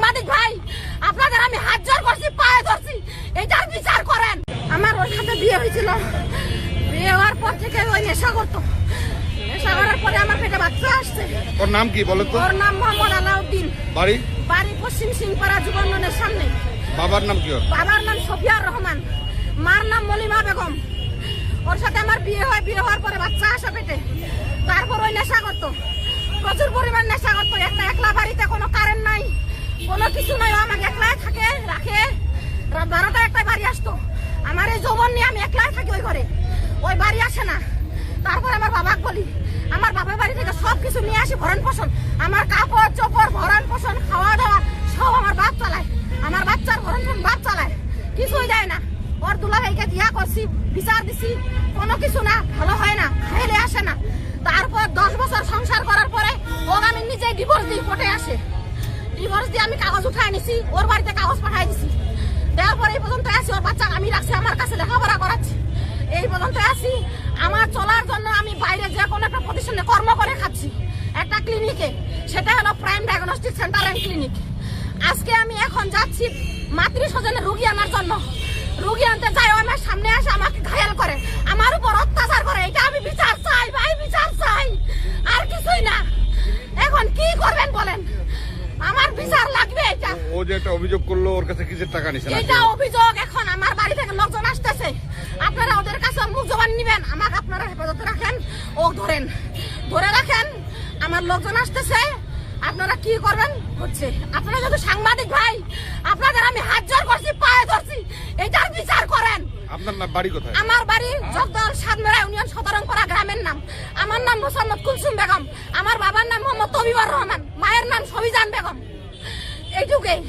সাংবাদিক ভাই, আপনাদের আমি হাত জোর করছি, পায়ে ধরছি, এটার বিচার করেন। আমার ওর সাথে বিয়ে হয়েছিল, বিয়ে হওয়ার পর থেকে ওই নেশা করতো। নেশা করার পরে আমার পেটে বাচ্চা আসছে। ওর নাম কি বলো তো? ওর নাম মোহাম্মদ আলাউদ্দিন। বাড়ি? বাড়ি পশ্চিম সিংপাড়া যুবননের সামনে। বাবার নাম কি ওর? বাবার নাম সফিয়ার রহমান, মার নাম মলিমা বেগম। ওর সাথে আমার বিয়ে হয়, বিয়ে হওয়ার পরে বাচ্চা আসে পেটে। তারপর ওই নেশা করতো, প্রচুর পরিমাণ নেশা করতো। একটা একলা বাড়িতে কোনো কারেন্ট নাই, কোনো কিছু নাই, আমাকে একলাই থাকে রাখে। রাত 12টা একটাই বাড়ি আসতো। আমার এই যৌবন নিয়ে আমি একলাই থাকি ওই ঘরে, ওই বাড়ি আসে না। তারপর আমার বাবাকে বলি, আমার বাবার বাড়ি থেকে সব কিছু নিয়ে আসি, ভরণ পোষণ, আমার কাপড় চোপড়, ভরণ পোষণ, খাওয়া দাওয়া সব আমার বাপ চালায়। আমার বাচ্চার ভরণ পোষণ বাপ চালায়, কিছুই দেয় না। ওর দুলাভাইকে দিয়া করছি, বিচার দিছি, কোনো কিছু না, ভালো হয় না, খাইলে আসে না। তারপর 10 বছর সংসার করার পরে ওর আমি নিজে ডিভোর্স দিই, কোর্টে আসে। ডিভোর্স দিয়ে আমি কাগজ উঠায় নিছি, ওর বাড়িতে কাগজ পাঠাই দিছি। দেওয়ার পরে এই পর্যন্ত আসি, ওর বাচ্চা আমি রাখছি, আমার কাছে লেখাপড়া করাচ্ছি, এই পর্যন্ত আসি। আমার চলার জন্য আমি বাইরে যে কোনো একটা প্রতিষ্ঠানে কর্ম করে খাচ্ছি, একটা ক্লিনিকে, সেটা হলো prime diagnostic centre and clinic. আজকে আমি এখন যাচ্ছি মাতৃস্বজনের রুগী আনার জন্য। রুগী আনতে যাই, আমার সামনে আসে আমাকে ঘায়াল করে, আমার উপর অত্যাচার করে। এটা আমি বিচার চাই ভাই, বিচার চাই, আর কিছুই না। এখন কি করবেন বলেন, আমার বিচার লাগবে। এটা ও যে একটা অভিযোগ করলো, ওর কাছে কিসের টাকা নিছে? এটা অভিযোগ। এখন আমার বাড়ি থেকে লোকজন আসতেছে, আপনারা ওদের কাছে মুখ জবান নিবেন, আমাকে আপনারা হেফাজতে রাখেন, ও ধরেন, ধরে রাখেন। আমার লোকজন আসতেছে, আপনারা কি করবেন হচ্ছে। আপনারা যদি সাংবাদিক ভাই, আপনাদের আমি হাত জোর করছি, পায়ে ধরছি, এটার বিচার করেন। আপনার নাম বাড়ি কোথায়? আমার বাড়ি জগদল সাতমেরা ইউনিয়ন সদরংপাড়া গ্রামের নাম। আমার নাম মোসাম্মদ কুলসুম বেগম, আমার বাবার নাম মোহাম্মদ তবিবর রহমান, মায়ের নাম সবিজান বেগম। এইটুকুই।